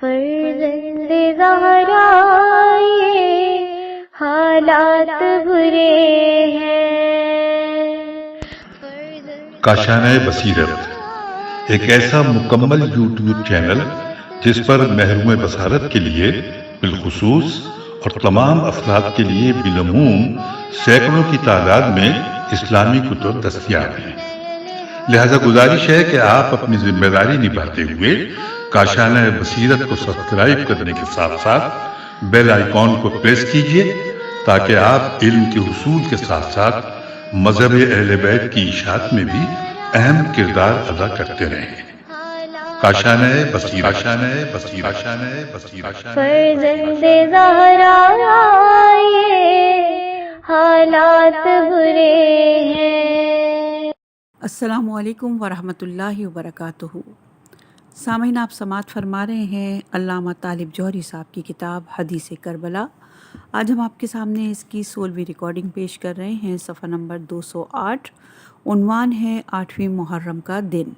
فرزند زہرا یہ حالات برے ہیں۔ کاشانۂ بصیرت ایک ایسا مکمل یوٹیوب چینل جس پر محروم بصارت کے لیے بالخصوص اور تمام افراد کے لیے بالعموم سینکڑوں کی تعداد میں اسلامی کتب دستیاب ہیں۔ لہذا گزارش ہے کہ آپ اپنی ذمہ داری نبھاتے ہوئے کاشانۂ بصیرت کو سبسکرائب کرنے کے ساتھ ساتھ بیل آئیکن کو پریس کیجیے تاکہ آپ علم کے حصول کے ساتھ ساتھ مذہب اہل بیت کی اشاعت میں بھی اہم کردار ادا کرتے رہیں۔ کاشانۂ بصیرت، کاشانۂ بصیرت، کاشانۂ بصیرت۔ فرزند زہرا یہ حالات برے ہیں۔ السلام علیکم ورحمۃ اللہ وبرکاتہ۔ سامعین، آپ سماعت فرما رہے ہیں علامہ طالب جوہری صاحب کی کتاب حدیث کربلا۔ آج ہم آپ کے سامنے اس کی 16ویں ریکارڈنگ پیش کر رہے ہیں، صفحہ نمبر 208۔ عنوان ہے 8ویں محرم کا دن۔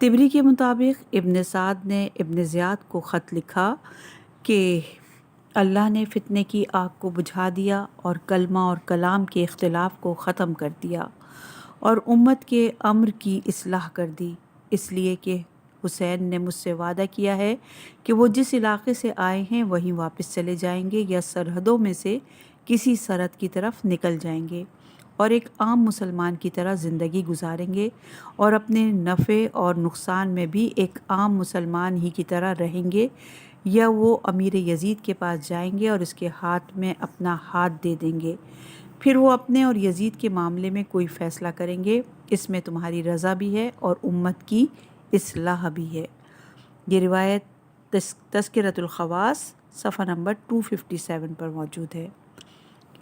طبری کے مطابق ابن سعد نے ابن زیاد کو خط لکھا کہ اللہ نے فتنے کی آگ کو بجھا دیا اور کلمہ اور کلام کے اختلاف کو ختم کر دیا اور امت کے امر کی اصلاح کر دی، اس لیے کہ حسین نے مجھ سے وعدہ کیا ہے کہ وہ جس علاقے سے آئے ہیں وہیں واپس چلے جائیں گے یا سرحدوں میں سے کسی سرحد کی طرف نکل جائیں گے اور ایک عام مسلمان کی طرح زندگی گزاریں گے اور اپنے نفع اور نقصان میں بھی ایک عام مسلمان ہی کی طرح رہیں گے، یا وہ امیر یزید کے پاس جائیں گے اور اس کے ہاتھ میں اپنا ہاتھ دے دیں گے، پھر وہ اپنے اور یزید کے معاملے میں کوئی فیصلہ کریں گے، اس میں تمہاری رضا بھی ہے اور امت کی اصلاح بھی ہے۔ یہ روایت تذکرۃ الخواص صفحہ نمبر 257 پر موجود ہے۔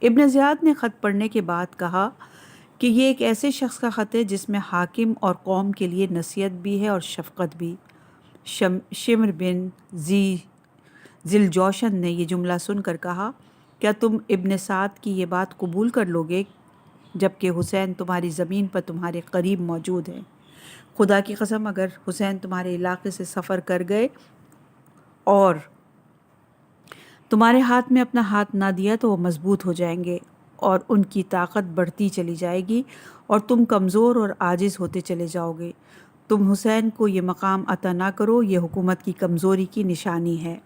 ابن زیاد نے خط پڑھنے کے بعد کہا کہ یہ ایک ایسے شخص کا خط ہے جس میں حاکم اور قوم کے لیے نصیحت بھی ہے اور شفقت بھی۔ شمر بن ذی الجوشن نے یہ جملہ سن کر کہا، کیا تم ابن سعد کی یہ بات قبول کر لو گے جبکہ حسین تمہاری زمین پر تمہارے قریب موجود ہیں؟ خدا کی قسم، اگر حسین تمہارے علاقے سے سفر کر گئے اور تمہارے ہاتھ میں اپنا ہاتھ نہ دیا تو وہ مضبوط ہو جائیں گے اور ان کی طاقت بڑھتی چلی جائے گی اور تم کمزور اور عاجز ہوتے چلے جاؤ گے۔ تم حسین کو یہ مقام عطا نہ کرو، یہ حکومت کی کمزوری کی نشانی ہے۔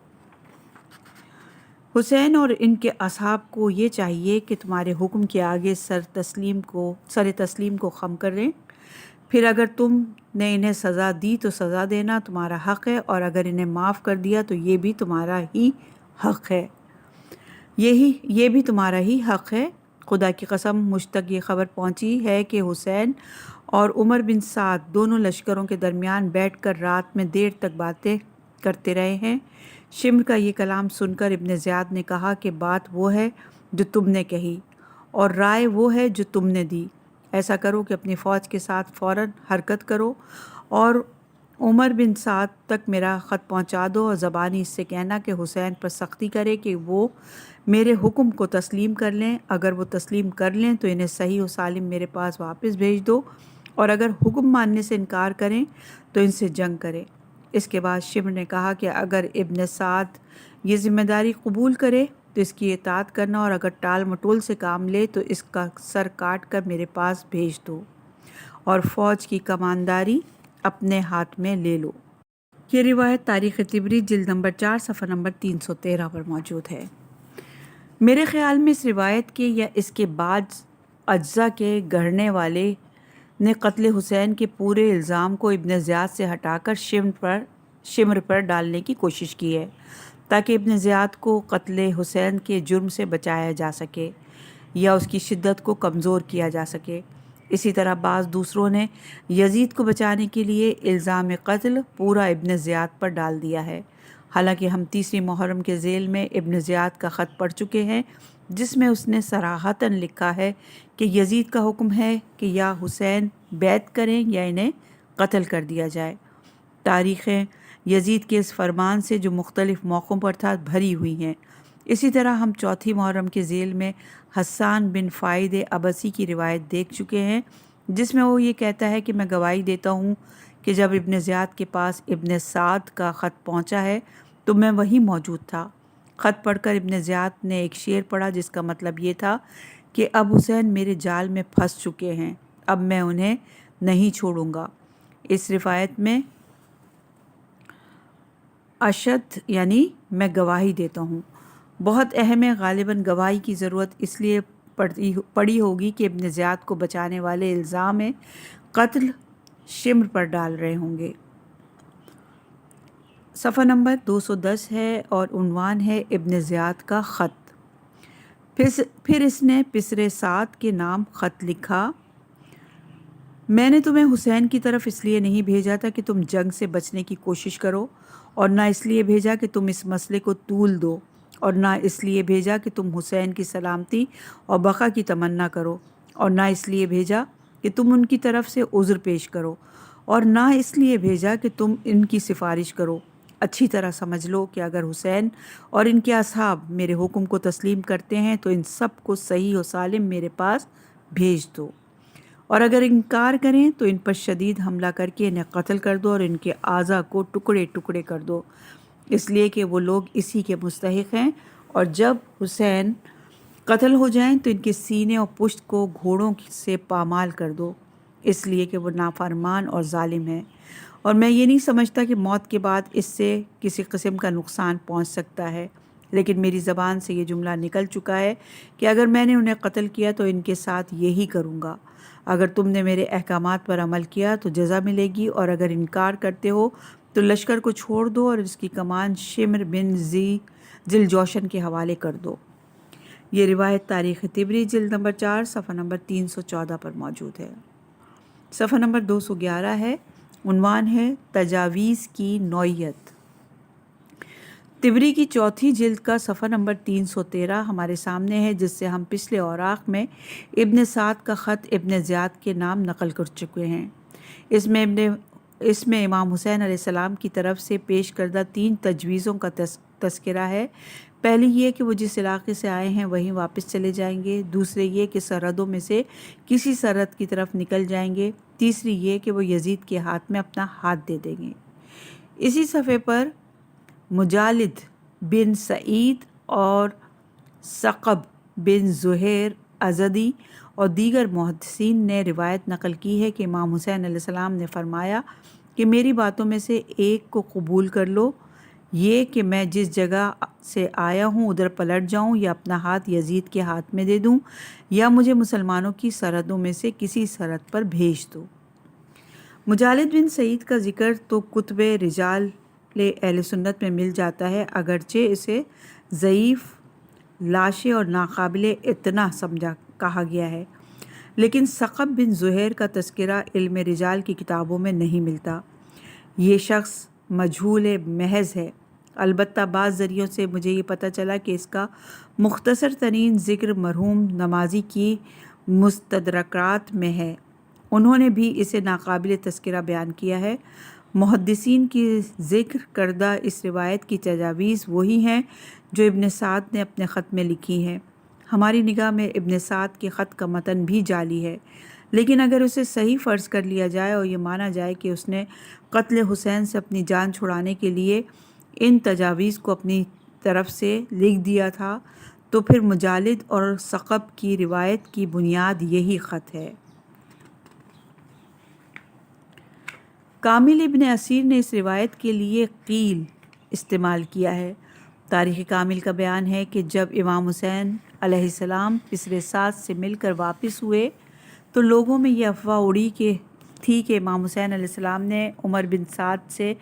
حسین اور ان کے اصحاب کو یہ چاہیے کہ تمہارے حکم کے آگے سر تسلیم کو خم کریں، پھر اگر تم نے انہیں سزا دی تو سزا دینا تمہارا حق ہے، اور اگر انہیں معاف کر دیا تو یہ بھی تمہارا ہی حق ہے، یہ بھی تمہارا ہی حق ہے۔ خدا کی قسم، مجھ تک یہ خبر پہنچی ہے کہ حسین اور عمر بن سعد دونوں لشکروں کے درمیان بیٹھ کر رات میں دیر تک باتیں کرتے رہے ہیں۔ شمر کا یہ کلام سن کر ابن زیاد نے کہا کہ بات وہ ہے جو تم نے کہی اور رائے وہ ہے جو تم نے دی۔ ایسا کرو کہ اپنی فوج کے ساتھ فوراً حرکت کرو اور عمر بن سعد تک میرا خط پہنچا دو اور زبانی اس سے کہنا کہ حسین پر سختی کرے کہ وہ میرے حکم کو تسلیم کر لیں۔ اگر وہ تسلیم کر لیں تو انہیں صحیح و سالم میرے پاس واپس بھیج دو، اور اگر حکم ماننے سے انکار کریں تو ان سے جنگ کرے۔ اس کے بعد شمر نے کہا کہ اگر ابن سعد یہ ذمہ داری قبول کرے تو اس کی اطاعت کرنا، اور اگر ٹال مٹول سے کام لے تو اس کا سر کاٹ کر میرے پاس بھیج دو اور فوج کی کمانداری اپنے ہاتھ میں لے لو۔ یہ روایت تاریخ طبری جلد نمبر 4 صفحہ نمبر 313 پر موجود ہے۔ میرے خیال میں اس روایت کے یا اس کے بعد اجزاء کے گڑھنے والے نے قتل حسین کے پورے الزام کو ابن زیاد سے ہٹا کر شمر پر ڈالنے کی کوشش کی ہے تاکہ ابن زیاد کو قتل حسین کے جرم سے بچایا جا سکے یا اس کی شدت کو کمزور کیا جا سکے۔ اسی طرح بعض دوسروں نے یزید کو بچانے کے لیے الزام قتل پورا ابن زیاد پر ڈال دیا ہے، حالانکہ ہم 30ویں محرم کے ذیل میں ابن زیاد کا خط پڑھ چکے ہیں جس میں اس نے صراحتاً لکھا ہے کہ یزید کا حکم ہے کہ یا حسین بیعت کریں یا انہیں قتل کر دیا جائے۔ تاریخیں یزید کے اس فرمان سے جو مختلف موقعوں پر تھا بھری ہوئی ہیں۔ اسی طرح ہم 4 محرم کے ذیل میں حسان بن فائد عبسی کی روایت دیکھ چکے ہیں جس میں وہ یہ کہتا ہے کہ میں گواہی دیتا ہوں کہ جب ابن زیاد کے پاس ابن سعد کا خط پہنچا ہے تو میں وہیں موجود تھا۔ خط پڑھ کر ابن زیاد نے ایک شعر پڑھا جس کا مطلب یہ تھا کہ اب حسین میرے جال میں پھنس چکے ہیں، اب میں انہیں نہیں چھوڑوں گا۔ اس روایت میں اشد یعنی میں گواہی دیتا ہوں بہت اہم ہے۔ غالباً گواہی کی ضرورت اس لیے پڑی ہوگی کہ ابن زیاد کو بچانے والے الزام قتل شمر پر ڈال رہے ہوں گے۔ صفحہ نمبر 210 ہے اور عنوان ہے ابن زیاد کا خط۔ پھر اس نے پسر سعد کے نام خط لکھا، میں نے تمہیں حسین کی طرف اس لیے نہیں بھیجا تھا کہ تم جنگ سے بچنے کی کوشش کرو، اور نہ اس لیے بھیجا کہ تم اس مسئلے کو طول دو، اور نہ اس لیے بھیجا کہ تم حسین کی سلامتی اور بقا کی تمنا کرو، اور نہ اس لیے بھیجا کہ تم ان کی طرف سے عذر پیش کرو، اور نہ اس لیے بھیجا کہ تم ان کی سفارش کرو۔ اچھی طرح سمجھ لو کہ اگر حسین اور ان کے اصحاب میرے حکم کو تسلیم کرتے ہیں تو ان سب کو صحیح و سالم میرے پاس بھیج دو، اور اگر انکار کریں تو ان پر شدید حملہ کر کے انہیں قتل کر دو اور ان کے اعضاء کو ٹکڑے ٹکڑے کر دو، اس لیے کہ وہ لوگ اسی کے مستحق ہیں، اور جب حسین قتل ہو جائیں تو ان کے سینے اور پشت کو گھوڑوں سے پامال کر دو، اس لیے کہ وہ نافرمان اور ظالم ہیں، اور میں یہ نہیں سمجھتا کہ موت کے بعد اس سے کسی قسم کا نقصان پہنچ سکتا ہے، لیکن میری زبان سے یہ جملہ نکل چکا ہے کہ اگر میں نے انہیں قتل کیا تو ان کے ساتھ یہی کروں گا۔ اگر تم نے میرے احکامات پر عمل کیا تو جزا ملے گی، اور اگر انکار کرتے ہو تو لشکر کو چھوڑ دو اور اس کی کمان شمر بن ذی الجوشن کے حوالے کر دو۔ یہ روایت تاریخ طبری جلد نمبر 4 صفحہ نمبر 314 پر موجود ہے۔ صفحہ نمبر 211 ہے، عنوان ہے تجاویز کی نوعیت۔ طبری کی چوتھی جلد کا صفحہ نمبر 313 ہمارے سامنے ہے، جس سے ہم پچھلے اوراق میں ابن سعد کا خط ابن زیاد کے نام نقل کر چکے ہیں۔ اس میں امام حسین علیہ السلام کی طرف سے پیش کردہ 3 تجویزوں کا تذکرہ ہے۔ پہلی یہ کہ وہ جس علاقے سے آئے ہیں وہیں واپس چلے جائیں گے، دوسرے یہ کہ سرحدوں میں سے کسی سرحد کی طرف نکل جائیں گے، تیسری یہ کہ وہ یزید کے ہاتھ میں اپنا ہاتھ دے دیں گے۔ اسی صفحے پر مجالد بن سعید اور ثقب بن زہیر ازدی اور دیگر محدثین نے روایت نقل کی ہے کہ امام حسین علیہ السلام نے فرمایا کہ میری باتوں میں سے ایک کو قبول کر لو، یہ کہ میں جس جگہ سے آیا ہوں ادھر پلٹ جاؤں، یا اپنا ہاتھ یزید کے ہاتھ میں دے دوں، یا مجھے مسلمانوں کی سرحدوں میں سے کسی سرحد پر بھیج دو۔ مجالد بن سعید کا ذکر تو کتب رجال اہل سنت میں مل جاتا ہے، اگرچہ اسے ضعیف، لاشے اور ناقابل اعتنا کہا گیا ہے، لیکن ثقب بن زہیر کا تذکرہ علم رجال کی کتابوں میں نہیں ملتا۔ یہ شخص مجہول محض ہے، البتہ بعض ذریعوں سے مجھے یہ پتہ چلا کہ اس کا مختصر ترین ذکر مرحوم نمازی کی مستدرکات میں ہے، انہوں نے بھی اسے ناقابل تذکرہ بیان کیا ہے۔ محدثین کی ذکر کردہ اس روایت کی تجاویز وہی ہیں جو ابن سعد نے اپنے خط میں لکھی ہیں۔ ہماری نگاہ میں ابن سعد کے خط کا متن بھی جعلی ہے، لیکن اگر اسے صحیح فرض کر لیا جائے اور یہ مانا جائے کہ اس نے قتل حسین سے اپنی جان چھڑانے کے لیے ان تجاویز کو اپنی طرف سے لکھ دیا تھا، تو پھر مجالد اور ثقب کی روایت کی بنیاد یہی خط ہے۔ کامل ابن اسیر نے اس روایت کے لیے قیل استعمال کیا ہے۔ تاریخ کامل کا بیان ہے کہ جب امام حسین علیہ السلام پسر سعد سے مل کر واپس ہوئے تو لوگوں میں یہ افواہ اڑی تھی کہ امام حسین علیہ السلام نے عمر بن سعد سے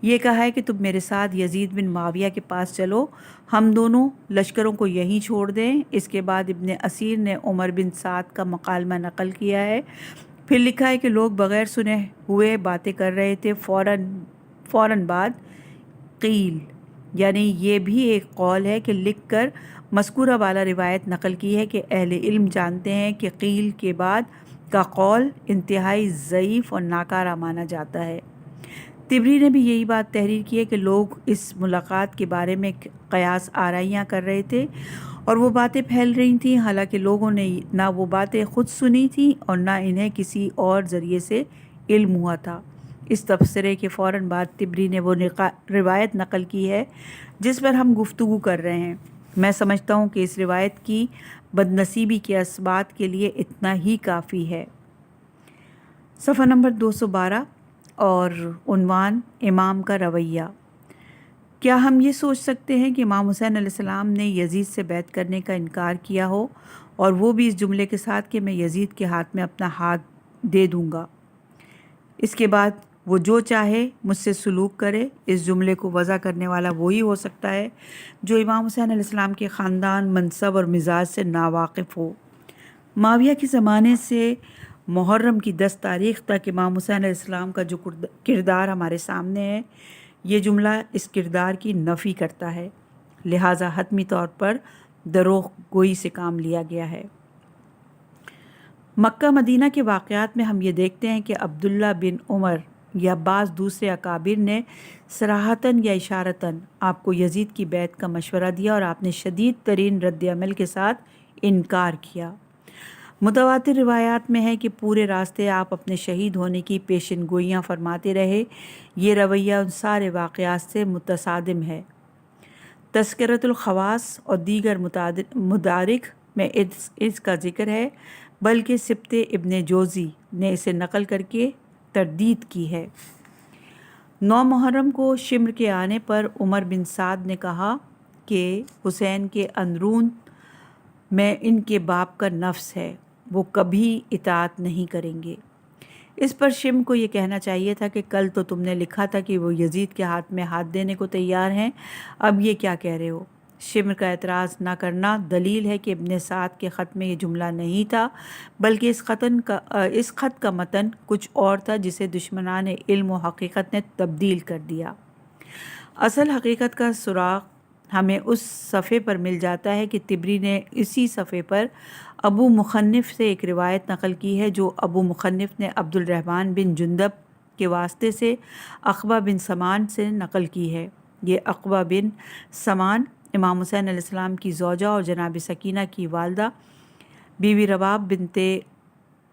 یہ کہا ہے کہ تم میرے ساتھ یزید بن معاویہ کے پاس چلو، ہم دونوں لشکروں کو یہیں چھوڑ دیں۔ اس کے بعد ابن اسیر نے عمر بن سعد کا مکالمہ نقل کیا ہے، پھر لکھا ہے کہ لوگ بغیر سنے ہوئے باتیں کر رہے تھے، فوراً بعد قیل، یعنی یہ بھی ایک قول ہے کہ لکھ کر مذکورہ والا روایت نقل کی ہے کہ اہل علم جانتے ہیں کہ قیل کے بعد کا قول انتہائی ضعیف اور ناکارہ مانا جاتا ہے۔ طبری نے بھی یہی بات تحریر کی ہے کہ لوگ اس ملاقات کے بارے میں قیاس آرائیاں کر رہے تھے اور وہ باتیں پھیل رہی تھیں، حالانکہ لوگوں نے نہ وہ باتیں خود سنی تھیں اور نہ انہیں کسی اور ذریعے سے علم ہوا تھا۔ اس تبصرے کے فوراً بعد طبری نے وہ روایت نقل کی ہے جس پر ہم گفتگو کر رہے ہیں۔ میں سمجھتا ہوں کہ اس روایت کی بدنصیبی کے اسبات کے لیے اتنا ہی کافی ہے۔ صفحہ نمبر 212 اور عنوان امام کا رویہ۔ کیا ہم یہ سوچ سکتے ہیں کہ امام حسین علیہ السلام نے یزید سے بیعت کرنے کا انکار کیا ہو، اور وہ بھی اس جملے کے ساتھ کہ میں یزید کے ہاتھ میں اپنا ہاتھ دے دوں گا، اس کے بعد وہ جو چاہے مجھ سے سلوک کرے؟ اس جملے کو وضع کرنے والا وہی ہو سکتا ہے جو امام حسین علیہ السلام کے خاندان، منصب اور مزاج سے ناواقف ہو۔ معاویہ کے زمانے سے محرم کی 10 تاریخ تک امام حسین علیہ السلام کا جو کردار ہمارے سامنے ہے، یہ جملہ اس کردار کی نفی کرتا ہے، لہٰذا حتمی طور پر دروغ گوئی سے کام لیا گیا ہے۔ مکہ مدینہ کے واقعات میں ہم یہ دیکھتے ہیں کہ عبداللہ بن عمر یا بعض دوسرے اکابر نے صراحتاً یا اشارتاً آپ کو یزید کی بیعت کا مشورہ دیا اور آپ نے شدید ترین رد عمل کے ساتھ انکار کیا۔ متواتر روایات میں ہے کہ پورے راستے آپ اپنے شہید ہونے کی پیشن گوئیاں فرماتے رہے۔ یہ رویہ ان سارے واقعات سے متصادم ہے۔ تذکرۃ الخواص اور دیگر مدارک میں اس کا ذکر ہے، بلکہ سبط ابن جوزی نے اسے نقل کر کے تردید کی ہے۔ 9 محرم کو شمر کے آنے پر عمر بن سعد نے کہا کہ حسین کے اندرون میں ان کے باپ کا نفس ہے، وہ کبھی اطاعت نہیں کریں گے۔ اس پر شمر کو یہ کہنا چاہیے تھا کہ کل تو تم نے لکھا تھا کہ وہ یزید کے ہاتھ میں ہاتھ دینے کو تیار ہیں، اب یہ کیا کہہ رہے ہو؟ شمر کا اعتراض نہ کرنا دلیل ہے کہ ابن سعد کے خط میں یہ جملہ نہیں تھا، بلکہ اس خط کا متن کچھ اور تھا جسے دشمنان علم و حقیقت نے تبدیل کر دیا۔ اصل حقیقت کا سراغ ہمیں اس صفحے پر مل جاتا ہے کہ طبری نے اسی صفحے پر ابو مخنف سے ایک روایت نقل کی ہے جو ابو مخنف نے عبد الرحمن بن جندب کے واسطے سے عقبہ بن سمان سے نقل کی ہے۔ یہ عقبہ بن سمان امام حسین علیہ السلام کی زوجہ اور جناب سکینہ کی والدہ بی بی رباب بنت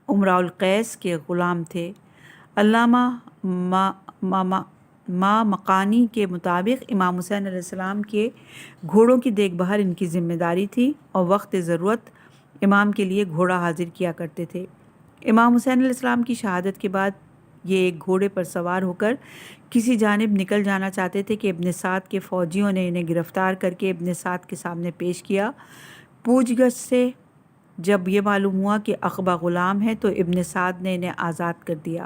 امراء القیس کے غلام تھے۔ علامہ مقانی کے مطابق امام حسین علیہ السلام کے گھوڑوں کی دیکھ بھال ان کی ذمہ داری تھی اور وقت ضرورت امام کے لیے گھوڑا حاضر کیا کرتے تھے۔ امام حسین علیہ السلام کی شہادت کے بعد یہ ایک گھوڑے پر سوار ہو کر کسی جانب نکل جانا چاہتے تھے کہ ابن سعد کے فوجیوں نے انہیں گرفتار کر کے ابن سعد کے سامنے پیش کیا۔ پوچھ گچھ سے جب یہ معلوم ہوا کہ عقبہ غلام ہے تو ابن سعد نے انہیں آزاد کر دیا۔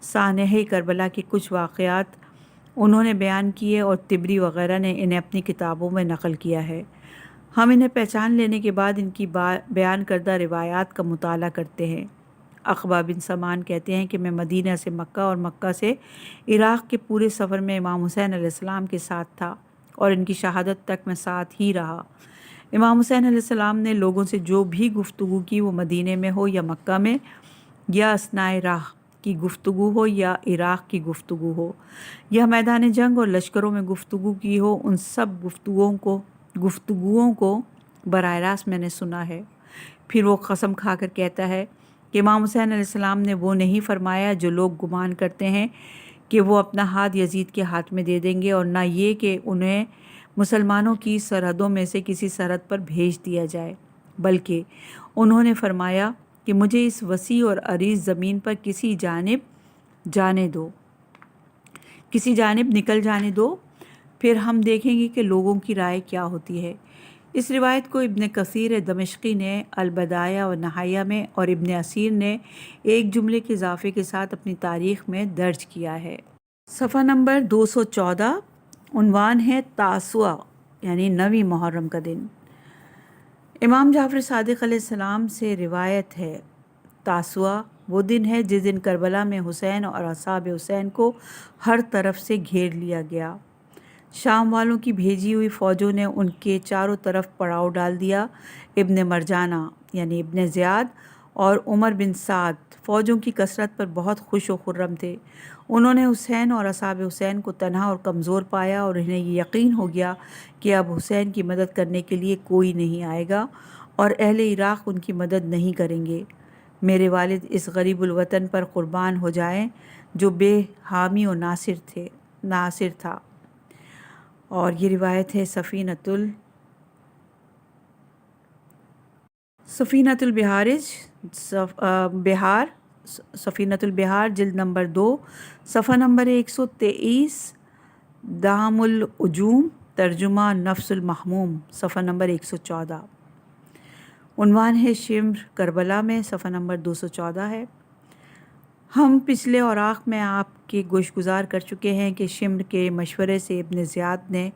سانحہ کربلا کے کچھ واقعات انہوں نے بیان کیے اور طبری وغیرہ نے انہیں اپنی کتابوں میں نقل کیا ہے۔ ہم انہیں پہچان لینے کے بعد ان کی بیان کردہ روایات کا مطالعہ کرتے ہیں۔ عقبہ بن سمان کہتے ہیں کہ میں مدینہ سے مکہ اور مکہ سے عراق کے پورے سفر میں امام حسین علیہ السلام کے ساتھ تھا اور ان کی شہادت تک میں ساتھ ہی رہا۔ امام حسین علیہ السلام نے لوگوں سے جو بھی گفتگو کی، وہ مدینہ میں ہو یا مکہ میں، یا اثناء راہ کی گفتگو ہو یا عراق کی گفتگو ہو، یا میدان جنگ اور لشکروں میں گفتگو کی ہو، ان سب گفتگوؤں کو براہ راست میں نے سنا ہے۔ پھر وہ قسم کھا کر کہتا ہے کہ امام حسین علیہ السلام نے وہ نہیں فرمایا جو لوگ گمان کرتے ہیں کہ وہ اپنا ہاتھ یزید کے ہاتھ میں دے دیں گے، اور نہ یہ کہ انہیں مسلمانوں کی سرحدوں میں سے کسی سرحد پر بھیج دیا جائے، بلکہ انہوں نے فرمایا کہ مجھے اس وسیع اور عریض زمین پر کسی جانب نکل جانے دو، پھر ہم دیکھیں گے کہ لوگوں کی رائے کیا ہوتی ہے۔ اس روایت کو ابن کثیر دمشقی نے البدایہ و نہایہ میں اور ابن اسیر نے ایک جملے کے اضافے کے ساتھ اپنی تاریخ میں درج کیا ہے۔ صفحہ نمبر 214 عنوان ہے تاسوعہ یعنی 9 محرم کا دن۔ امام جعفر صادق علیہ السلام سے روایت ہے، تاسوعہ وہ دن ہے جس دن کربلا میں حسین اور اصحاب حسین کو ہر طرف سے گھیر لیا گیا۔ شام والوں کی بھیجی ہوئی فوجوں نے ان کے چاروں طرف پڑاؤ ڈال دیا۔ ابن مرجانہ یعنی ابن زیاد اور عمر بن سعد فوجوں کی کثرت پر بہت خوش و خرم تھے۔ انہوں نے حسین اور اصحاب حسین کو تنہا اور کمزور پایا اور انہیں یہ یقین ہو گیا کہ اب حسین کی مدد کرنے کے لیے کوئی نہیں آئے گا اور اہل عراق ان کی مدد نہیں کریں گے۔ میرے والد اس غریب الوطن پر قربان ہو جائیں جو بے حامی و ناصر تھا۔ اور یہ روایت ہے سفینۃ البحار جلد نمبر 2 صفحہ نمبر 123، دام العجوم ترجمہ نفس المحموم صفحہ نمبر 114۔ عنوان ہے شمر کربلا میں، صفحہ نمبر 214 ہے۔ ہم پچھلے اوراق میں آپ کے گوشگزار کر چکے ہیں کہ شمر کے مشورے سے ابن زیاد نے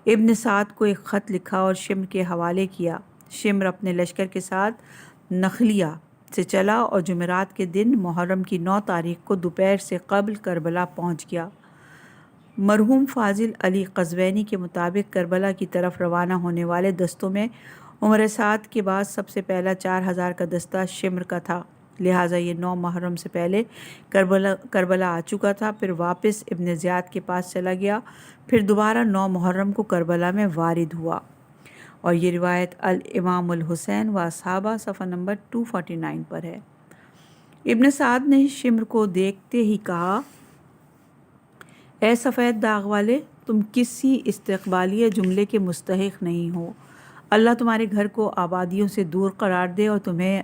ابن سعد کو ایک خط لکھا اور شمر کے حوالے کیا۔ شمر اپنے لشکر کے ساتھ نخلیہ سے چلا اور جمعرات کے دن محرم کی 9 تاریخ کو دوپہر سے قبل کربلا پہنچ گیا۔ مرحوم فاضل علی قزوینی کے مطابق کربلا کی طرف روانہ ہونے والے دستوں میں عمر سعد کے بعد سب سے پہلا 4000 کا دستہ شمر کا تھا، لہٰذا یہ 9 محرم سے پہلے کربلا آ چکا تھا، پھر واپس ابن زیاد کے پاس چلا گیا، پھر دوبارہ 9 محرم کو کربلا میں وارد ہوا۔ اور یہ روایت الامام الحسین و اصحابہ صفحہ نمبر 249 پر ہے۔ ابن سعد نے شمر کو دیکھتے ہی کہا، اے سفید داغ والے، تم کسی استقبالیہ جملے کے مستحق نہیں ہو۔ اللہ تمہارے گھر کو آبادیوں سے دور قرار دے اور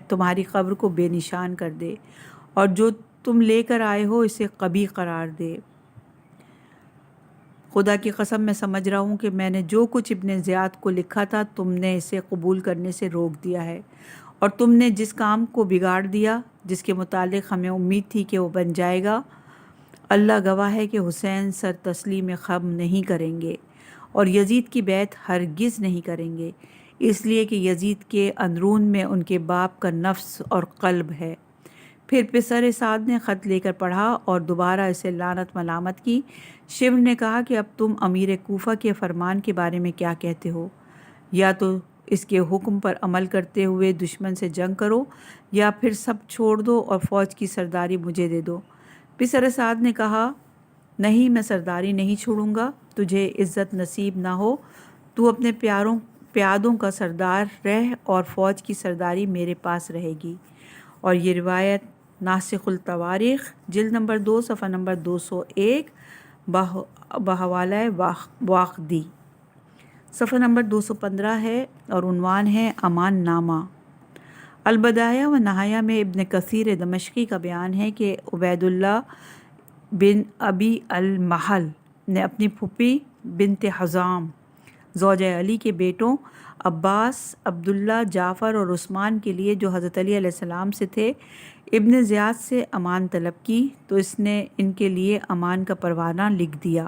تمہاری قبر کو بے نشان کر دے، اور جو تم لے کر آئے ہو اسے قبیح قرار دے۔ خدا کی قسم میں سمجھ رہا ہوں کہ میں نے جو کچھ ابن زیاد کو لکھا تھا تم نے اسے قبول کرنے سے روک دیا ہے، اور تم نے جس کام کو بگاڑ دیا جس کے متعلق ہمیں امید تھی کہ وہ بن جائے گا، اللہ گواہ ہے کہ حسین سر تسلیم خم نہیں کریں گے اور یزید کی بیعت ہرگز نہیں کریں گے، اس لیے کہ یزید کے اندرون میں ان کے باپ کا نفس اور قلب ہے۔ پھر پسر سعد نے خط لے کر پڑھا اور دوبارہ اسے لعنت ملامت کی۔ شمر نے کہا کہ اب تم امیر کوفہ کے فرمان کے بارے میں کیا کہتے ہو؟ یا تو اس کے حکم پر عمل کرتے ہوئے دشمن سے جنگ کرو، یا پھر سب چھوڑ دو اور فوج کی سرداری مجھے دے دو۔ پسر سعد نے کہا، نہیں، میں سرداری نہیں چھوڑوں گا، تجھے عزت نصیب نہ ہو، تو اپنے پیادوں کا سردار رہ اور فوج کی سرداری میرے پاس رہے گی۔ اور یہ روایت ناسخ التواریخ جلد نمبر 2 صفحہ نمبر 201 بحوالہ واقدی صفحہ نمبر 215 ہے، اور عنوان ہے امان نامہ۔ البدایہ و نہایہ میں ابن کثیر دمشقی کا بیان ہے کہ عبید اللہ بن ابی المحل نے اپنی پھوپھی بنت حزام زوجہ علی کے بیٹوں عباس، عبداللہ، جعفر اور عثمان کے لیے جو حضرت علی علیہ السلام سے تھے ابن زیاد سے امان طلب کی، تو اس نے ان کے لیے امان کا پروانہ لکھ دیا،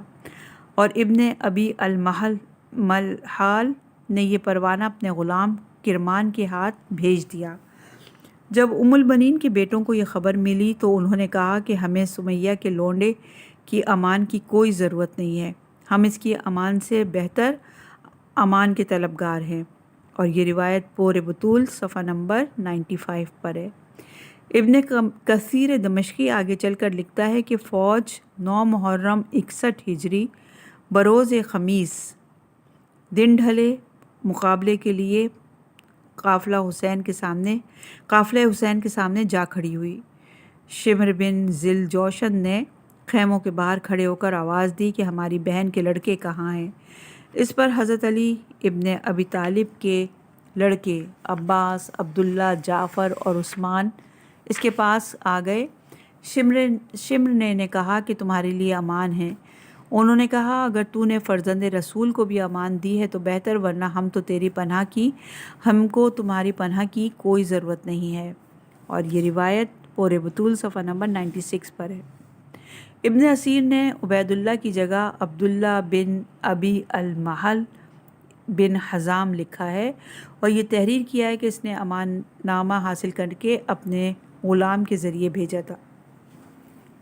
اور ابن ابی الملحال نے یہ پروانہ اپنے غلام کرمان کے ہاتھ بھیج دیا۔ جب ام البنین کے بیٹوں کو یہ خبر ملی تو انہوں نے کہا کہ ہمیں سمیہ کے لونڈے کی امان کی کوئی ضرورت نہیں ہے، ہم اس کی امان سے بہتر امان کے طلبگار ہیں۔ اور یہ روایت پور بطول صفحہ نمبر 95 پر ہے۔ ابن کثیر دمشقی آگے چل کر لکھتا ہے کہ فوج 9 محرم 61 ہجری بروز خمیس دن ڈھلے مقابلے کے لیے قافلہ حسین کے سامنے جا کھڑی ہوئی۔ شمر بن ذل جوشن نے خیموں کے باہر کھڑے ہو کر آواز دی کہ ہماری بہن کے لڑکے کہاں ہیں؟ اس پر حضرت علی ابن ابی طالب کے لڑکے عباس، عبداللہ، جعفر اور عثمان اس کے پاس آ گئے۔ شمر نے کہا کہ تمہارے لیے امان ہے۔ انہوں نے کہا، اگر تو نے فرزند رسول کو بھی امان دی ہے تو بہتر، ورنہ ہم تو تیری پناہ کی، ہم کو تمہاری پناہ کی کوئی ضرورت نہیں ہے۔ اور یہ روایت پور بطول صفحہ نمبر 96 پر ہے۔ ابن اسیر نے عبید اللہ کی جگہ عبداللہ بن ابی المحل بن حزام لکھا ہے، اور یہ تحریر کیا ہے کہ اس نے امان نامہ حاصل کر کے اپنے غلام کے ذریعے بھیجا تھا۔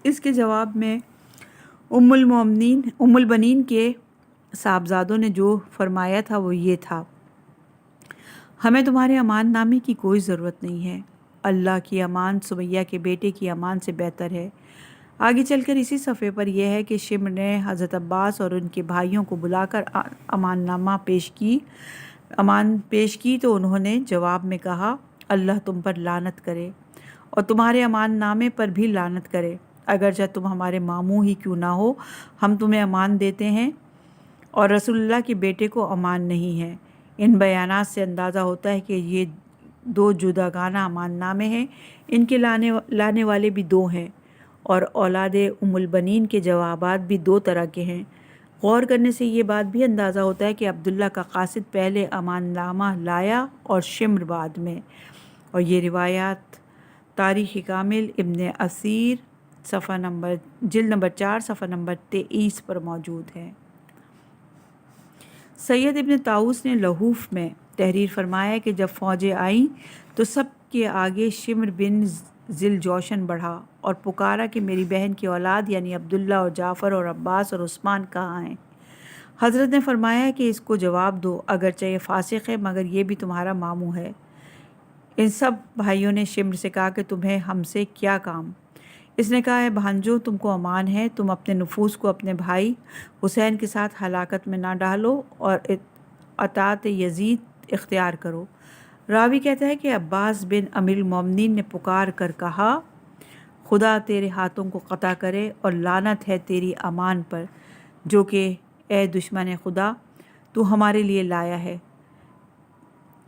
اس کے جواب میں ام البنین کے صاحبزادوں نے جو فرمایا تھا وہ یہ تھا، ہمیں تمہارے امان نامے کی کوئی ضرورت نہیں ہے، اللہ کی امان سمیہ کے بیٹے کی امان سے بہتر ہے۔ آگے چل کر اسی صفحے پر یہ ہے کہ شمر نے حضرت عباس اور ان کے بھائیوں کو بلا کر امان نامہ پیش کی تو انہوں نے جواب میں کہا، اللہ تم پر لعنت کرے اور تمہارے امان نامے پر بھی لعنت کرے، اگرچہ تم ہمارے ماموں ہی کیوں نہ ہو، ہم تمہیں امان دیتے ہیں اور رسول اللہ کے بیٹے کو امان نہیں ہے۔ ان بیانات سے اندازہ ہوتا ہے کہ یہ دو جداگانہ امان نامے ہیں، ان کے لانے والے بھی دو ہیں، اور اولاد ام البنین کے جوابات بھی دو طرح کے ہیں۔ غور کرنے سے یہ بات بھی اندازہ ہوتا ہے کہ عبداللہ کا قاصد پہلے امان نامہ لایا اور شمر بعد میں، اور یہ روایات تاریخ کامل ابن اثیر جلد نمبر 4 صفحہ نمبر 23 پر موجود ہے۔ سید ابن طاؤس نے لہوف میں تحریر فرمایا کہ جب فوجیں آئیں تو سب کے آگے شمر بن ذل جوشن بڑھا اور پکارا کہ میری بہن کی اولاد یعنی عبداللہ اور جعفر اور عباس اور عثمان کہاں ہیں؟ حضرت نے فرمایا کہ اس کو جواب دو، اگرچہ یہ فاسق ہے مگر یہ بھی تمہارا ماموں ہے۔ ان سب بھائیوں نے شمر سے کہا کہ تمہیں ہم سے کیا کام؟ اس نے کہا ہے بھانجو، تم کو امان ہے، تم اپنے نفوس کو اپنے بھائی حسین کے ساتھ ہلاکت میں نہ ڈالو اور اطاعت یزید اختیار کرو۔ راوی کہتا ہے کہ عباس بن امیر المومنین نے پکار کر کہا خدا تیرے ہاتھوں کو قطع کرے اور لعنت ہے تیری امان پر جو کہ اے دشمن خدا تو ہمارے لیے لایا ہے۔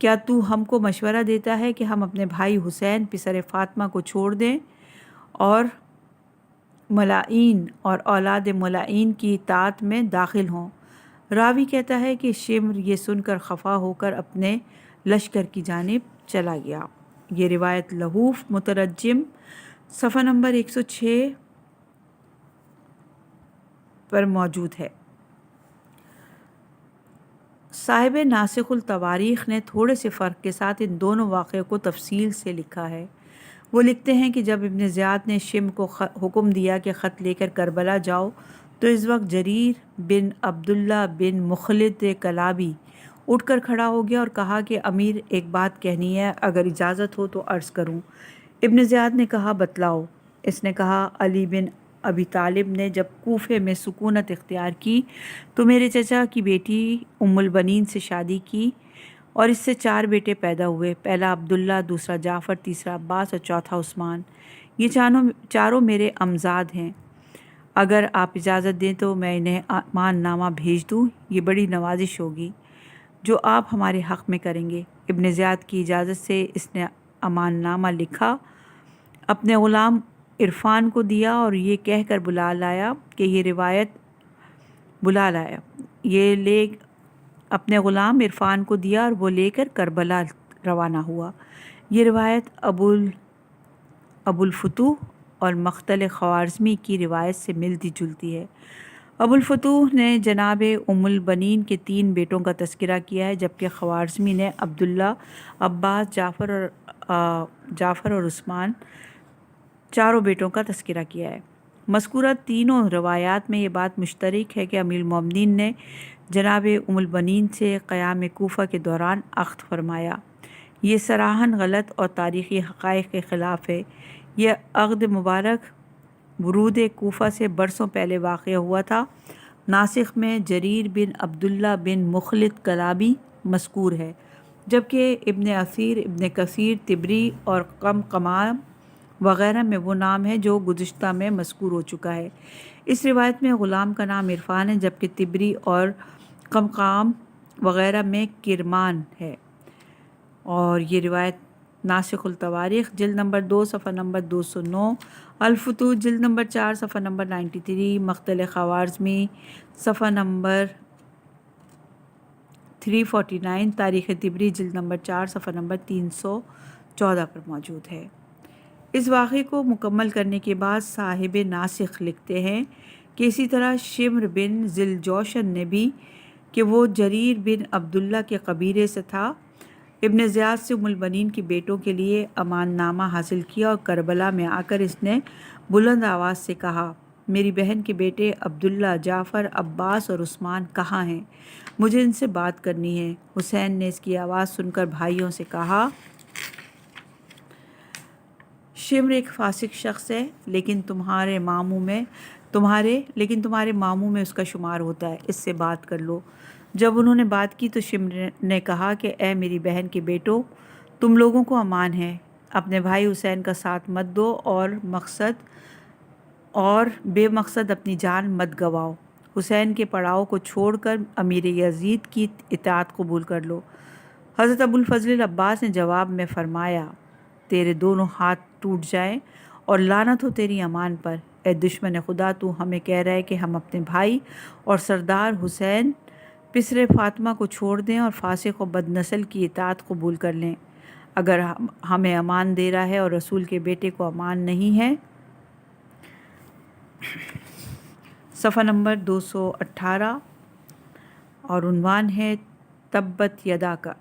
کیا تو ہم کو مشورہ دیتا ہے کہ ہم اپنے بھائی حسین پسر فاطمہ کو چھوڑ دیں اور ملائین اور اولاد ملائین کی اطاعت میں داخل ہوں؟ راوی کہتا ہے کہ شمر یہ سن کر خفا ہو کر اپنے لشکر کی جانب چلا گیا۔ یہ روایت لہوف مترجم صفحہ نمبر 106 پر موجود ہے۔ صاحب ناسخ التواریخ نے تھوڑے سے فرق کے ساتھ ان دونوں واقعوں کو تفصیل سے لکھا ہے۔ وہ لکھتے ہیں کہ جب ابن زیاد نے شمر کو حکم دیا کہ خط لے کر کربلا جاؤ تو اس وقت جریر بن عبداللہ بن مخلد کلابی اٹھ کر کھڑا ہو گیا اور کہا کہ امیر ایک بات کہنی ہے، اگر اجازت ہو تو عرض کروں۔ ابن زیاد نے کہا بتلاؤ۔ اس نے کہا علی بن ابی طالب نے جب کوفے میں سکونت اختیار کی تو میرے چچا کی بیٹی ام البنین سے شادی کی اور اس سے 4 بیٹے پیدا ہوئے، پہلا عبداللہ، دوسرا جعفر، تیسرا عباس اور چوتھا عثمان۔ یہ چاروں میرے امزاد ہیں۔ اگر آپ اجازت دیں تو میں انہیں امان نامہ بھیج دوں، یہ بڑی نوازش ہوگی جو آپ ہمارے حق میں کریں گے۔ ابن زیاد کی اجازت سے اس نے امان نامہ لکھا، اپنے غلام عرفان کو دیا اور یہ کہہ کر بلا لایا یہ لے اپنے غلام عرفان کو دیا اور وہ لے کر کربلا روانہ ہوا۔ یہ روایت ابو الفتوح اور مختل خوارزمی کی روایت سے ملتی جلتی ہے۔ ابو الفتوح نے جناب ام البنین کے 3 بیٹوں کا تذکرہ کیا ہے، جبکہ خوارزمی نے عبداللہ، عباس، جعفر اور عثمان چاروں بیٹوں کا تذکرہ کیا ہے۔ مذکورہ تینوں روایات میں یہ بات مشترک ہے کہ امیر المومنین نے جناب ام البنین سے قیام کوفہ کے دوران عقد فرمایا۔ یہ صراحاً غلط اور تاریخی حقائق کے خلاف ہے۔ یہ عقد مبارک ورود کوفہ سے برسوں پہلے واقع ہوا تھا۔ ناسخ میں جریر بن عبداللہ بن مخلد کلابی مذکور ہے، جبکہ ابن اثیر، ابن کثیر، طبری اور قمقام وغیرہ میں وہ نام ہے جو گزشتہ میں مذکور ہو چکا ہے۔ اس روایت میں غلام کا نام عرفان ہے، جبکہ طبری اور قمقام وغیرہ میں کرمان ہے۔ اور یہ روایت ناسخ التواریخ جلد نمبر 2 صفحہ نمبر 209، الفتوح جلد نمبر 4 صفحہ نمبر 93، مختل خوارزمی صفحہ نمبر 349، تاریخ طبری جلد نمبر 4 صفحہ نمبر 314 پر موجود ہے۔ اس واقعے کو مکمل کرنے کے بعد صاحب ناسخ لکھتے ہیں کہ اسی طرح شمر بن ذل جوشن نے بھی کہ وہ جریر بن عبداللہ کے قبیلے سے تھا، ابن زیاد سے ام البنین کے بیٹوں کے لیے امان نامہ حاصل کیا اور کربلا میں آ کر اس نے بلند آواز سے کہا میری بہن کے بیٹے عبداللہ، جعفر، عباس اور عثمان کہاں ہیں؟ مجھے ان سے بات کرنی ہے۔ حسین نے اس کی آواز سن کر بھائیوں سے کہا شمر ایک فاسق شخص ہے لیکن تمہارے ماموں میں اس کا شمار ہوتا ہے، اس سے بات کر لو۔ جب انہوں نے بات کی تو شمر نے کہا کہ اے میری بہن کے بیٹوں، تم لوگوں کو امان ہے، اپنے بھائی حسین کا ساتھ مت دو اور مقصد اور بے مقصد اپنی جان مت گواؤ۔ حسین کے پڑاؤ کو چھوڑ کر امیر یزید کی اطاعت قبول کر لو۔ حضرت ابوالفضل عباس نے جواب میں فرمایا، تیرے دونوں ہاتھ ٹوٹ جائیں اور لعنت ہو تیری امان پر، اے دشمن خدا، تو ہمیں کہہ رہا ہے کہ ہم اپنے بھائی اور سردار حسین پسر فاطمہ کو چھوڑ دیں اور فاسق و بد نسل کی اطاعت قبول کر لیں۔ اگر ہمیں امان دے رہا ہے اور رسول کے بیٹے کو امان نہیں ہے۔ صفحہ نمبر 218 اور عنوان ہے تبت یدا کا۔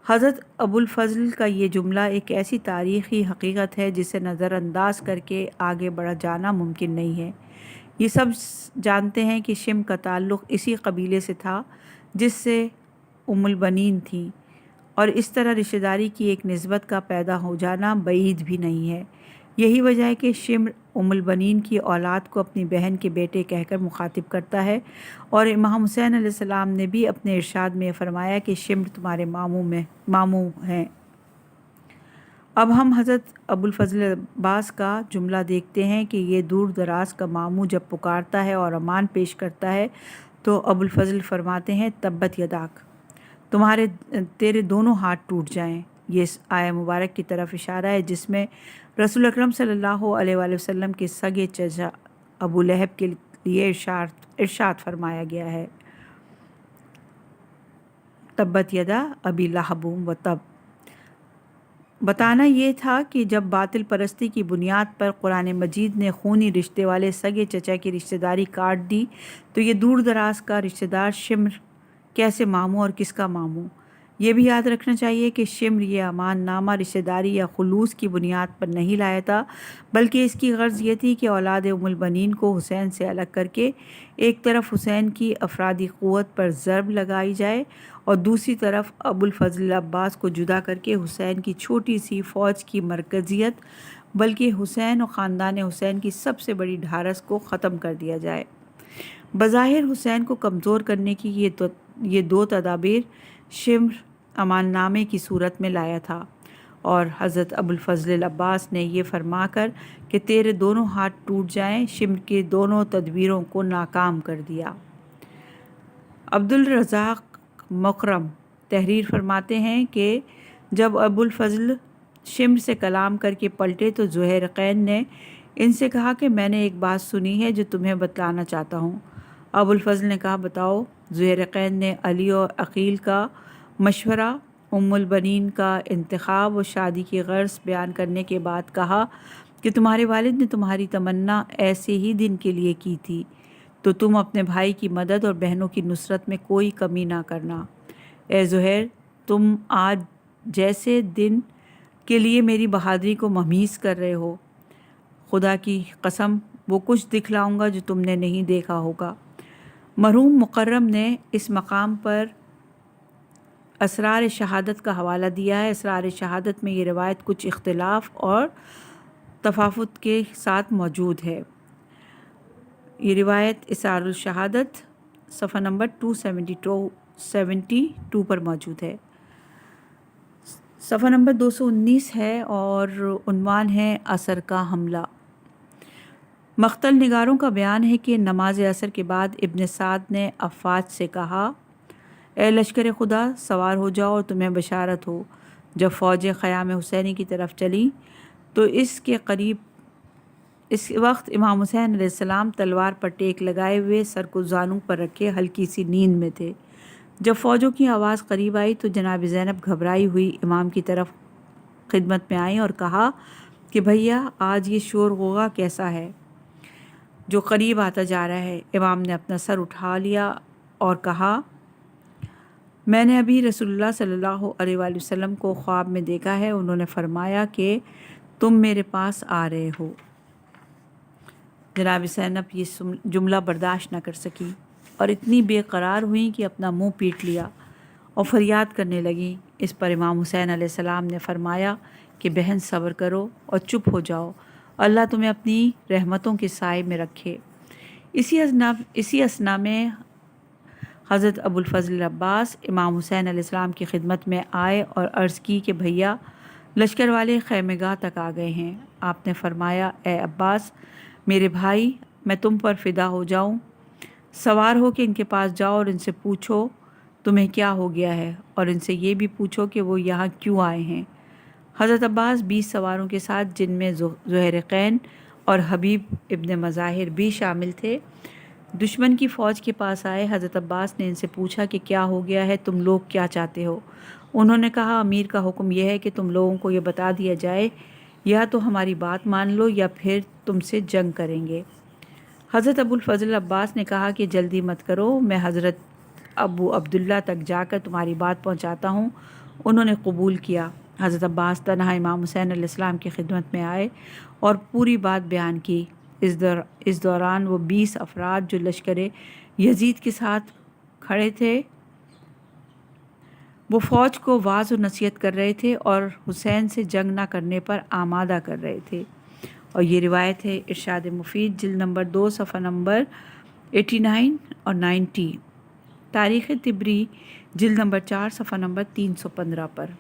حضرت ابوالفضل کا یہ جملہ ایک ایسی تاریخی حقیقت ہے جسے نظر انداز کر کے آگے بڑھا جانا ممکن نہیں ہے۔ یہ سب جانتے ہیں کہ شم کا تعلق اسی قبیلے سے تھا جس سے ام البنین تھیں، اور اس طرح رشتہ داری کی ایک نسبت کا پیدا ہو جانا بعید بھی نہیں ہے۔ یہی وجہ ہے کہ شمر ام البنین کی اولاد کو اپنی بہن کے بیٹے کہہ کر مخاطب کرتا ہے، اور امام حسین علیہ السلام نے بھی اپنے ارشاد میں فرمایا کہ شمر تمہارے ماموں ہیں۔ اب ہم حضرت ابوالفضل عباس کا جملہ دیکھتے ہیں کہ یہ دور دراز کا ماموں جب پکارتا ہے اور امان پیش کرتا ہے تو ابوالفضل فرماتے ہیں، تبت یداک، تیرے دونوں ہاتھ ٹوٹ جائیں۔ یہ آیہ مبارک کی طرف اشارہ ہے جس میں رسول اکرم صلی اللہ علیہ وآلہ وسلم کے سگے چچا ابو لہب کے لیے ارشاد فرمایا گیا ہے، تبت یدا ابی لہب و تب۔ بتانا یہ تھا کہ جب باطل پرستی کی بنیاد پر قرآن مجید نے خونی رشتے والے سگے چچا کی رشتہ داری کاٹ دی تو یہ دور دراز کا رشتہ دار شمر کیسے ماموں اور کس کا ماموں؟ یہ بھی یاد رکھنا چاہیے کہ شمر یہ امان نامہ رشتہ داری یا خلوص کی بنیاد پر نہیں لایا تھا، بلکہ اس کی غرض یہ تھی کہ اولاد ام البنین کو حسین سے الگ کر کے ایک طرف حسین کی افرادی قوت پر ضرب لگائی جائے اور دوسری طرف ابوالفضل عباس کو جدا کر کے حسین کی چھوٹی سی فوج کی مرکزیت بلکہ حسین و خاندان حسین کی سب سے بڑی ڈھارس کو ختم کر دیا جائے۔ بظاہر حسین کو کمزور کرنے کی یہ دو تدابیر شمر امان نامے کی صورت میں لایا تھا، اور حضرت ابوالفضل عباس نے یہ فرما کر کہ تیرے دونوں ہاتھ ٹوٹ جائیں شمر کی دونوں تدبیروں کو ناکام کر دیا۔ عبدالرزاق مکرم تحریر فرماتے ہیں کہ جب ابوالفضل شمر سے کلام کر کے پلٹے تو زہیرقین نے ان سے کہا کہ میں نے ایک بات سنی ہے جو تمہیں بتلانا چاہتا ہوں۔ ابوالفضل نے کہا، بتاؤ۔ زہیرقین نے علی اور عقیل کا مشورہ، ام البنین کا انتخاب و شادی کی غرض بیان کرنے کے بعد کہا کہ تمہارے والد نے تمہاری تمنا ایسے ہی دن کے لیے کی تھی، تو تم اپنے بھائی کی مدد اور بہنوں کی نصرت میں کوئی کمی نہ کرنا۔ اے زہیر، تم آج جیسے دن کے لیے میری بہادری کو مہمیز کر رہے ہو، خدا کی قسم وہ کچھ دکھلاؤں گا جو تم نے نہیں دیکھا ہوگا۔ مرحوم مکرم نے اس مقام پر اسرار شہادت کا حوالہ دیا ہے۔ اسرار شہادت میں یہ روایت کچھ اختلاف اور تفاوت کے ساتھ موجود ہے۔ یہ روایت اسرار الشہادت صفحہ نمبر 272 پر موجود ہے۔ صفحہ نمبر 219 ہے اور عنوان ہے عصر کا حملہ۔ مقتل نگاروں کا بیان ہے کہ نماز عصر کے بعد ابن سعد نے افواج سے کہا، اے لشکر خدا، سوار ہو جاؤ اور تمہیں بشارت ہو۔ جب فوجیں خیام حسینی کی طرف چلیں تو اس وقت امام حسین علیہ السلام تلوار پر ٹیک لگائے ہوئے سر کو زانوں پر رکھے ہلکی سی نیند میں تھے۔ جب فوجوں کی آواز قریب آئی تو جناب زینب گھبرائی ہوئی امام کی طرف خدمت میں آئیں اور کہا کہ بھیا، آج یہ شور غوغا کیسا ہے جو قریب آتا جا رہا ہے؟ امام نے اپنا سر اٹھا لیا اور کہا، میں نے ابھی رسول اللہ صلی اللہ علیہ وآلہ وسلم کو خواب میں دیکھا ہے، انہوں نے فرمایا کہ تم میرے پاس آ رہے ہو۔ جناب زینب یہ جملہ برداشت نہ کر سکی اور اتنی بے قرار ہوئیں کہ اپنا منہ پیٹ لیا اور فریاد کرنے لگیں۔ اس پر امام حسین علیہ السلام نے فرمایا کہ بہن صبر کرو اور چپ ہو جاؤ، اللہ تمہیں اپنی رحمتوں کے سائے میں رکھے۔ اسی اثنا میں حضرت ابوالفضل عباس امام حسین علیہ السلام کی خدمت میں آئے اور عرض کی کہ بھیا، لشکر والے خیمے گاہ تک آ گئے ہیں۔ آپ نے فرمایا، اے عباس، میرے بھائی میں تم پر فدا ہو جاؤں، سوار ہو کے ان کے پاس جاؤ اور ان سے پوچھو تمہیں کیا ہو گیا ہے، اور ان سے یہ بھی پوچھو کہ وہ یہاں کیوں آئے ہیں۔ حضرت عباس 20 سواروں کے ساتھ، جن میں زہرقین اور حبیب ابن مظاہر بھی شامل تھے، دشمن کی فوج کے پاس آئے۔ حضرت عباس نے ان سے پوچھا کہ کیا ہو گیا ہے، تم لوگ کیا چاہتے ہو؟ انہوں نے کہا امیر کا حکم یہ ہے کہ تم لوگوں کو یہ بتا دیا جائے یا تو ہماری بات مان لو یا پھر تم سے جنگ کریں گے۔ حضرت ابو الفضل عباس نے کہا کہ جلدی مت کرو، میں حضرت ابو عبداللہ تک جا کر تمہاری بات پہنچاتا ہوں۔ انہوں نے قبول کیا۔ حضرت عباس تنہا امام حسین علیہ السلام کی خدمت میں آئے اور پوری بات بیان کی۔ اس دوران وہ 20 افراد جو لشکر یزید کے ساتھ کھڑے تھے، وہ فوج کو واعظ و نصیحت کر رہے تھے اور حسین سے جنگ نہ کرنے پر آمادہ کر رہے تھے۔ اور یہ روایت ہے ارشاد مفید جلد نمبر 2 صفحہ نمبر 89 اور 90، تاریخ طبری جلد نمبر 4 صفحہ نمبر 315 پر۔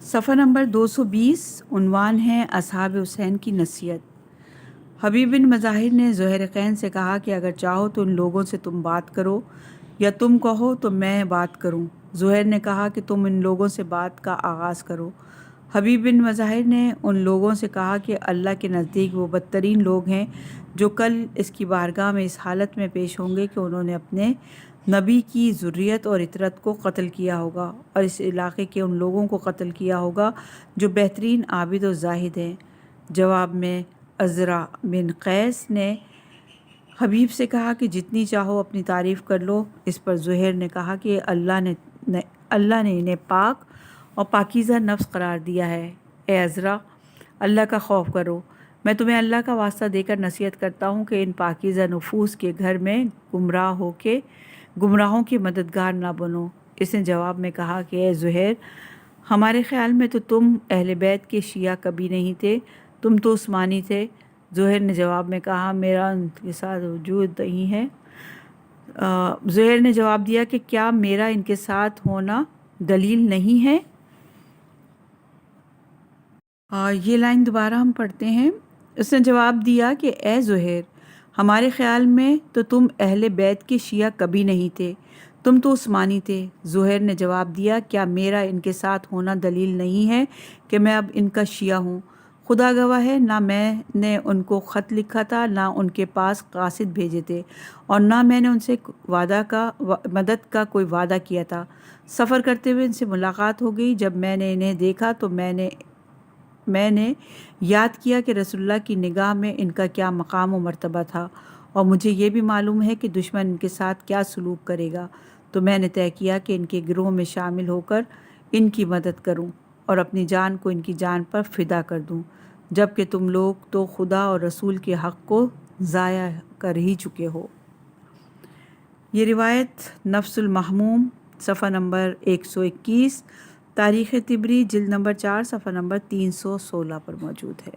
صفحہ نمبر 220 عنوان ہے اصحاب حسین کی نصیحت۔ حبیب بن مظاہر نے زہرقین سے کہا کہ اگر چاہو تو ان لوگوں سے تم بات کرو یا تم کہو تو میں بات کروں۔ زہیر نے کہا کہ تم ان لوگوں سے بات کا آغاز کرو۔ حبیب بن مظاہر نے ان لوگوں سے کہا کہ اللہ کے نزدیک وہ بدترین لوگ ہیں جو کل اس کی بارگاہ میں اس حالت میں پیش ہوں گے کہ انہوں نے اپنے نبی کی ذریت اور اطرت کو قتل کیا ہوگا اور اس علاقے کے ان لوگوں کو قتل کیا ہوگا جو بہترین عابد و زاہد ہیں۔ جواب میں عزرا بن قیس نے حبیب سے کہا کہ جتنی چاہو اپنی تعریف کر لو۔ اس پر زہیر نے کہا کہ اللہ نے انہیں پاک اور پاکیزہ نفس قرار دیا ہے۔ اے عزرا، اللہ کا خوف کرو۔ میں تمہیں اللہ کا واسطہ دے کر نصیحت کرتا ہوں کہ ان پاکیزہ نفوس کے گھر میں گمراہوں کے مددگار نہ بنو۔ اس نے جواب میں کہا کہ اے زہیر، ہمارے خیال میں تو تم اہل بیت کے شیعہ کبھی نہیں تھے، تم تو عثمانی تھے۔ زہیر نے جواب میں کہا میرا ان کے ساتھ وجود نہیں ہے۔ زہیر نے جواب دیا کہ کیا میرا ان کے ساتھ ہونا دلیل نہیں ہے؟ یہ لائن دوبارہ ہم پڑھتے ہیں۔ اس نے جواب دیا کہ اے زہیر، ہمارے خیال میں تو تم اہل بیت کے شیعہ کبھی نہیں تھے، تم تو عثمانی تھے۔ زہیر نے جواب دیا کیا میرا ان کے ساتھ ہونا دلیل نہیں ہے کہ میں اب ان کا شیعہ ہوں؟ خدا گواہ ہے، نہ میں نے ان کو خط لکھا تھا، نہ ان کے پاس قاصد بھیجے تھے، اور نہ میں نے ان سے مدد کا کوئی وعدہ کیا تھا۔ سفر کرتے ہوئے ان سے ملاقات ہو گئی۔ جب میں نے انہیں دیکھا تو میں نے یاد کیا کہ رسول اللہ کی نگاہ میں ان کا کیا مقام و مرتبہ تھا، اور مجھے یہ بھی معلوم ہے کہ دشمن ان کے ساتھ کیا سلوک کرے گا، تو میں نے طے کیا کہ ان کے گروہ میں شامل ہو کر ان کی مدد کروں اور اپنی جان کو ان کی جان پر فدا کر دوں، جبکہ تم لوگ تو خدا اور رسول کے حق کو ضائع کر ہی چکے ہو۔ یہ روایت نفس المحموم صفحہ نمبر 121، تاریخ طبری جلد نمبر 4 صفحہ نمبر 316 پر موجود ہے۔